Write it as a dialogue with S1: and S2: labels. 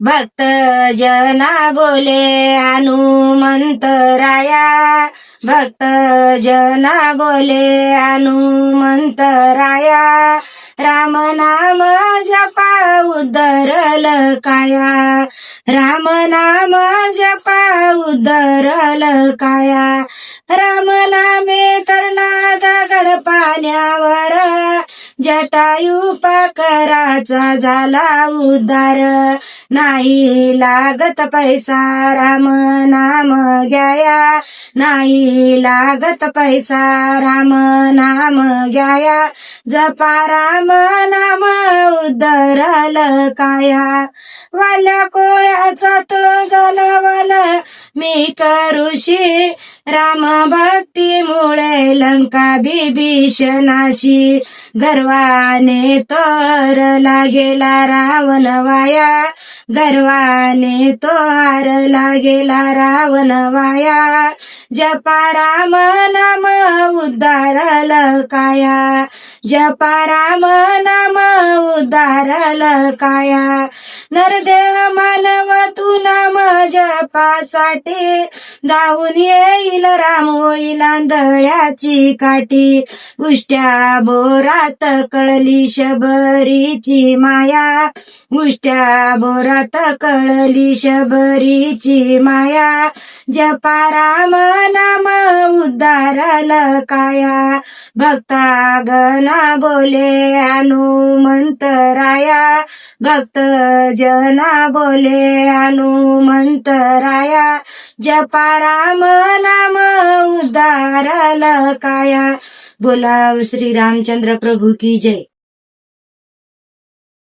S1: भक्त जना बोले हनुमंतराया, भक्त जना बोले हनुमंतराया, राम नाम जपा उद्धरल काया, राम नाम जपा उद्धरल काया, राम नामे तरला दगड पाण्यावर, जटायू पाकराचा झाला उद्धार, नाही लागत पैसा राम नाम घ्याया, नाही लागत पैसा राम नाम घ्याया, जपा राम नाम उद्धरल काया, वाल्या कोळ्याचा तो झाला वाला मी करुषी, राम भक्तीमुळे लंका बिभीषणाची, गर्वाने तरला गेला रावण वाया, गर्वाने तोरला गेला रावण वाया, जपा राम नाम उद्धारल काया, जपा राम नाम उद्धारल काया, नरदेव मानव तू नाम जपासाठी, धावून येईल राम होईल आंधळ्याची काठी, उष्ट्या बोरात कळली शबरीची माया, उष्ट्या बोरात कळली शबरीची माया, जपा राम नाम उद्धारल काया, भक्ता गणा बोले हनुमंतराया, भक्त जना बोले हनुमंतराया, जपा राम नाम उद्धारल काया. बोला श्री रामचंद्र प्रभु की जय.